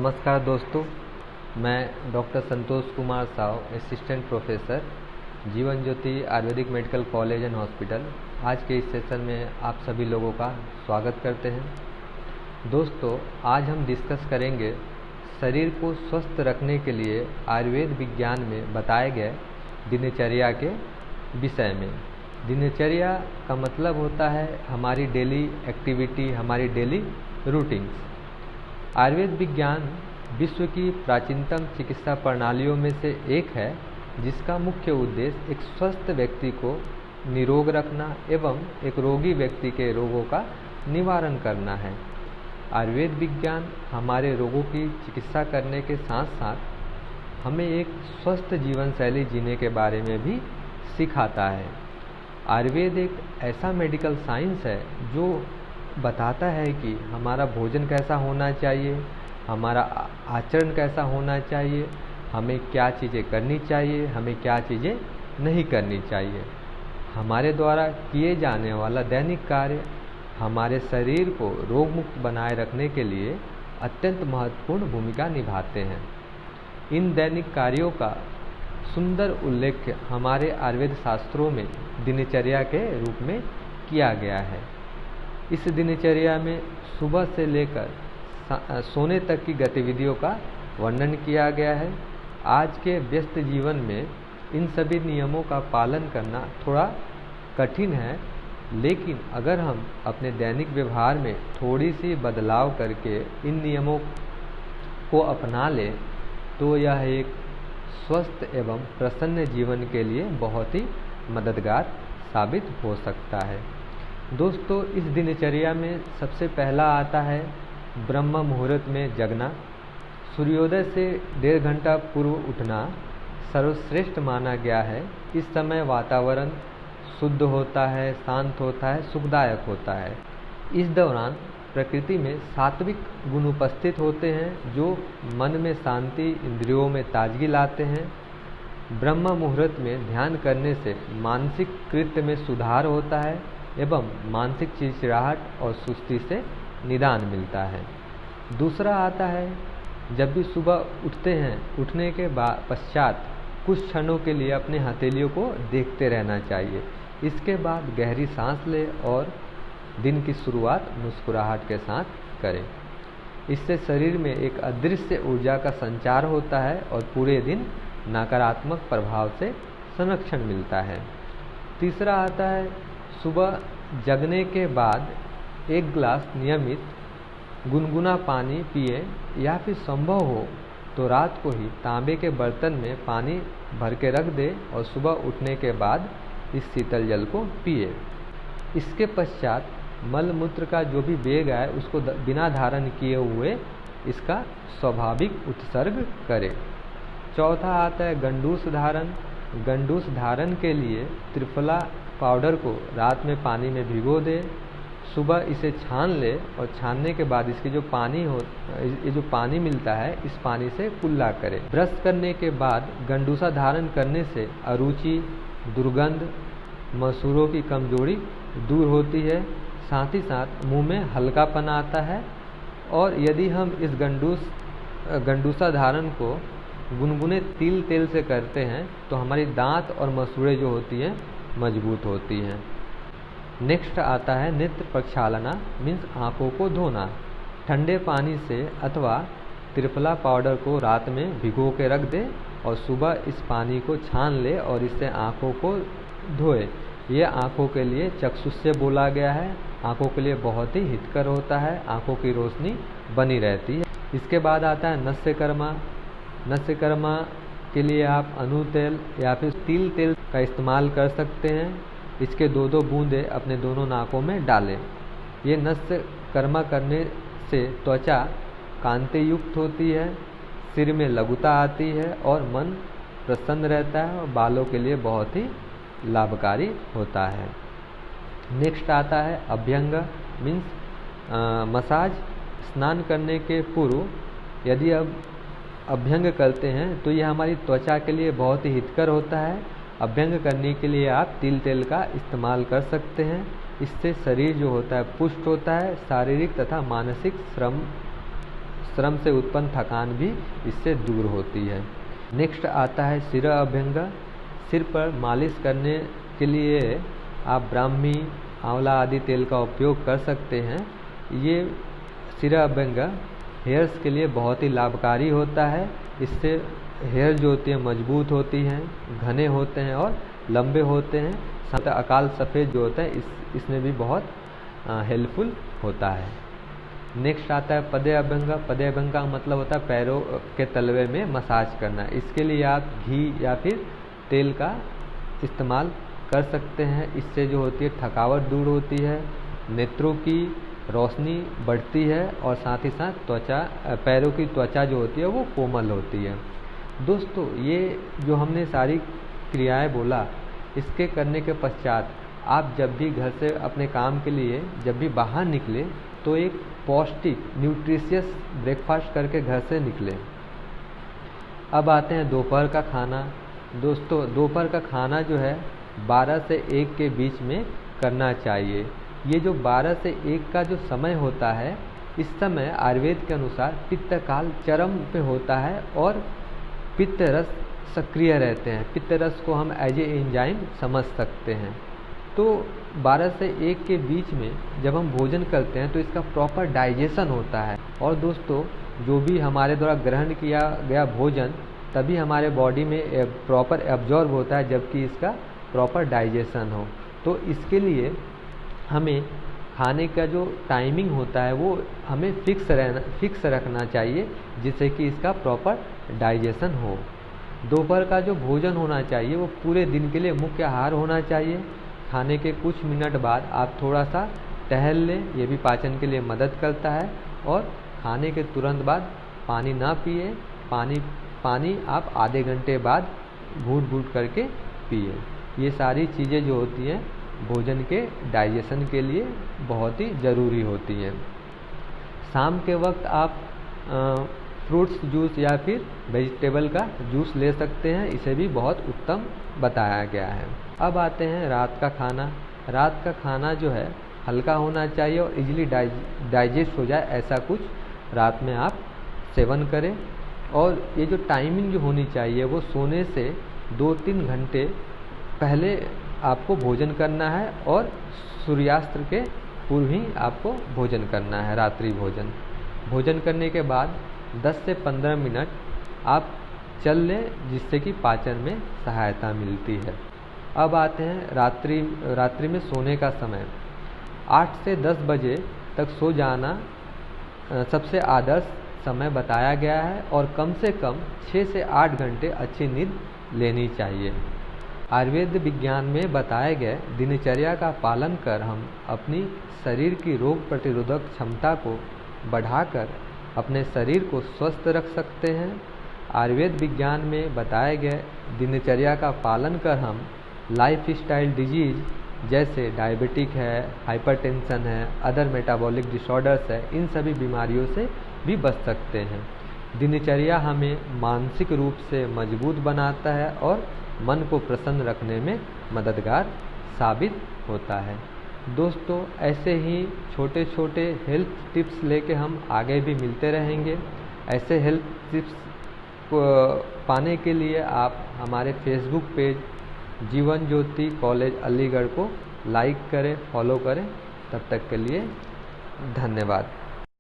नमस्कार दोस्तों, मैं doctor Santosh Kumar Sao, assistant professor, Jeevan Jyoti Ayurvedic medical college and hospital. आज के इस सेशन में आप सभी लोगों का स्वागत करते हैं। दोस्तों, आज हम डिस्कस करेंगे शरीर को स्वस्थ रखने के लिए आयुर्वेद विज्ञान में बताए गए दिनचर्या के विषय में। दिनचर्या का मतलब होता है हमारी डेली एक्टिविटी, हमारी डेली रूटीन्स। आयुर्वेद विज्ञान विश्व की प्राचीनतम चिकित्सा प्रणालियों में से एक है, जिसका मुख्य उद्देश्य एक स्वस्थ व्यक्ति को निरोग रखना एवं एक रोगी व्यक्ति के रोगों का निवारण करना है। आयुर्वेद विज्ञान हमारे रोगों की चिकित्सा करने के साथ साथ हमें एक स्वस्थ जीवन शैली जीने के बारे में भी सिखाता है। आयुर्वेद एक ऐसा मेडिकल साइंस है जो बताता है कि हमारा भोजन कैसा होना चाहिए, हमारा आचरण कैसा होना चाहिए, हमें क्या चीज़ें करनी चाहिए, हमें क्या चीज़ें नहीं करनी चाहिए। हमारे द्वारा किए जाने वाला दैनिक कार्य हमारे शरीर को रोग मुक्त बनाए रखने के लिए अत्यंत महत्वपूर्ण भूमिका निभाते हैं। इन दैनिक कार्यों का सुंदर उल्लेख हमारे आयुर्वेद शास्त्रों में दिनचर्या के रूप में किया गया है। इस दिनचर्या में सुबह से लेकर सोने तक की गतिविधियों का वर्णन किया गया है। आज के व्यस्त जीवन में इन सभी नियमों का पालन करना थोड़ा कठिन है, लेकिन अगर हम अपने दैनिक व्यवहार में थोड़ी सी बदलाव करके इन नियमों को अपना लें तो यह एक स्वस्थ एवं प्रसन्न जीवन के लिए बहुत ही मददगार साबित हो सकता है। दोस्तों, इस दिनचर्या में सबसे पहला आता है ब्रह्म मुहूर्त में जगना। सूर्योदय से 1.5 घंटा पूर्व उठना सर्वश्रेष्ठ माना गया है। इस समय वातावरण शुद्ध होता है, शांत होता है, सुखदायक होता है। इस दौरान प्रकृति में सात्विक गुण उपस्थित होते हैं जो मन में शांति, इंद्रियों में ताजगी लाते हैं। ब्रह्म मुहूर्त में ध्यान करने से मानसिक कृत्य में सुधार होता है एवं मानसिक चिड़चिड़ाहट और सुस्ती से निदान मिलता है। दूसरा आता है जब भी सुबह उठते हैं, उठने के पश्चात कुछ क्षणों के लिए अपने हथेलियों को देखते रहना चाहिए। इसके बाद गहरी सांस लें और दिन की शुरुआत मुस्कुराहट के साथ करें। इससे शरीर में एक अदृश्य ऊर्जा का संचार होता है और पूरे दिन नकारात्मक प्रभाव से संरक्षण मिलता है। तीसरा आता है सुबह जगने के बाद 1 गिलास नियमित गुनगुना पानी पिए, या फिर संभव हो तो रात को ही तांबे के बर्तन में पानी भर के रख दे और सुबह उठने के बाद इस शीतल जल को पिए। इसके पश्चात मल मूत्र का जो भी वेग है उसको बिना धारण किए हुए इसका स्वाभाविक उत्सर्ग करें। चौथा आता है गंडूस धारण। गंडूस धारण के लिए त्रिफला पाउडर को रात में पानी में भिगो दे, सुबह इसे छान ले और छानने के बाद इसकी जो पानी मिलता है इस पानी से कुल्ला करें। ब्रश करने के बाद गंडूसा धारण करने से अरुचि, दुर्गंध, मसूरों की कमजोरी दूर होती है। साथ ही साथ मुंह में हल्कापन आता है। और यदि हम इस गंडूसा धारण को गुनगुने तिल तेल से करते हैं तो हमारी दांत और मसूड़ें जो होती हैं मजबूत होती हैं। नेक्स्ट आता है नेत्र प्रक्षालना, मीन्स आँखों को धोना। ठंडे पानी से अथवा त्रिफला पाउडर को रात में भिगो के रख दे और सुबह इस पानी को छान ले और इससे आँखों को धोए। यह आँखों के लिए चक्षुष्य बोला गया है, आँखों के लिए बहुत ही हितकर होता है, आँखों की रोशनी बनी रहती है। इसके बाद आता है नस्यकर्मा। नस्यकर्मा के लिए आप अनु तेल या फिर तिल तेल का इस्तेमाल कर सकते हैं। इसके 2-2 बूंदे अपने दोनों नाकों में डालें। ये नस्यकर्मा करने से त्वचा कांति युक्त होती है, सिर में लघुता आती है और मन प्रसन्न रहता है और बालों के लिए बहुत ही लाभकारी होता है। नेक्स्ट आता है अभ्यंग, मीन्स मसाज। स्नान करने के पूर्व यदि अब अभ्यंग करते हैं तो यह हमारी त्वचा के लिए बहुत ही हितकर होता है। अभ्यंग करने के लिए आप तिल तेल का इस्तेमाल कर सकते हैं। इससे शरीर जो होता है पुष्ट होता है, शारीरिक तथा मानसिक श्रम श्रम से उत्पन्न थकान भी इससे दूर होती है। नेक्स्ट आता है सिर अभ्यंग। सिर पर मालिश करने के लिए आप ब्राह्मी, आंवला आदि तेल का उपयोग कर सकते हैं। ये सिर अभ्यंग हेयर्स के लिए बहुत ही लाभकारी होता है। इससे हेयर जो होती है मजबूत होती हैं, घने होते हैं और लंबे होते हैं। साथ अकाल सफ़ेद जो होता है इसमें भी बहुत हेल्पफुल होता है। नेक्स्ट आता है पदे अभ्यंग। पदे अभ्यंग का मतलब होता है पैरों के तलवे में मसाज करना। इसके लिए आप घी या फिर तेल का इस्तेमाल कर सकते हैं। इससे जो होती है थकावट दूर होती है, नेत्रों की रोशनी बढ़ती है और साथ ही साथ पैरों की त्वचा जो होती है वो कोमल होती है। दोस्तों, ये जो हमने सारी क्रियाएं बोला, इसके करने के पश्चात आप जब भी घर से अपने काम के लिए जब भी बाहर निकले तो एक पौष्टिक न्यूट्रिशियस ब्रेकफास्ट करके घर से निकलें। अब आते हैं दोपहर का खाना। दोस्तों, दोपहर का खाना जो है 12 से 1 के बीच में करना चाहिए। ये जो 12 से 1 का जो समय होता है, इस समय आयुर्वेद के अनुसार पित्त काल चरम पे होता है और पित्त रस सक्रिय रहते हैं। पित्त रस को हम एज ए एंजाइम समझ सकते हैं। तो 12 से 1 के बीच में जब हम भोजन करते हैं तो इसका प्रॉपर डाइजेशन होता है। और दोस्तों, जो भी हमारे द्वारा ग्रहण किया गया भोजन तभी हमारे बॉडी में प्रॉपर एब्जॉर्ब होता है, जबकि इसका प्रॉपर डाइजेशन हो। तो इसके लिए हमें खाने का जो टाइमिंग होता है वो हमें फिक्स रखना चाहिए, जिससे कि इसका प्रॉपर डाइजेशन हो। दोपहर का जो भोजन होना चाहिए वो पूरे दिन के लिए मुख्य आहार होना चाहिए। खाने के कुछ मिनट बाद आप थोड़ा सा टहल लें, ये भी पाचन के लिए मदद करता है। और खाने के तुरंत बाद पानी ना पिए। पानी आप आधे घंटे बाद घूंट करके पिए। ये सारी चीज़ें जो होती हैं भोजन के डाइजेशन के लिए बहुत ही ज़रूरी होती हैं। शाम के वक्त आप फ्रूट्स जूस या फिर वेजिटेबल का जूस ले सकते हैं। इसे भी बहुत उत्तम बताया गया है। अब आते हैं रात का खाना। रात का खाना जो है हल्का होना चाहिए और इजीली डाइजेस्ट हो जाए, ऐसा कुछ रात में आप सेवन करें। और ये जो टाइमिंग जो होनी चाहिए वो सोने से 2-3 घंटे पहले आपको भोजन करना है और सूर्यास्त के पूर्व ही आपको भोजन करना है। रात्रि भोजन करने के बाद 10 से 15 मिनट आप चल लें, जिससे कि पाचन में सहायता मिलती है। अब आते हैं रात्रि में सोने का समय। 8 से 10 बजे तक सो जाना सबसे आदर्श समय बताया गया है और कम से कम 6 से 8 घंटे अच्छी नींद लेनी चाहिए। आयुर्वेद विज्ञान में बताए गए दिनचर्या का पालन कर हम अपनी शरीर की रोग प्रतिरोधक क्षमता को बढ़ाकर अपने शरीर को स्वस्थ रख सकते हैं। आयुर्वेद विज्ञान में बताए गए दिनचर्या का पालन कर हम लाइफस्टाइल डिजीज जैसे डायबिटिक है, हाइपरटेंशन है, अदर मेटाबॉलिक डिसऑर्डर्स है, इन सभी बीमारियों से भी बच सकते हैं। दिनचर्या हमें मानसिक रूप से मजबूत बनाता है और मन को प्रसन्न रखने में मददगार साबित होता है। दोस्तों, ऐसे ही छोटे छोटे हेल्थ टिप्स लेके हम आगे भी मिलते रहेंगे। ऐसे हेल्थ टिप्स को पाने के लिए आप हमारे Facebook page Jeevan Jyoti college Aligarh को लाइक करें, फॉलो करें। तब तक के लिए धन्यवाद।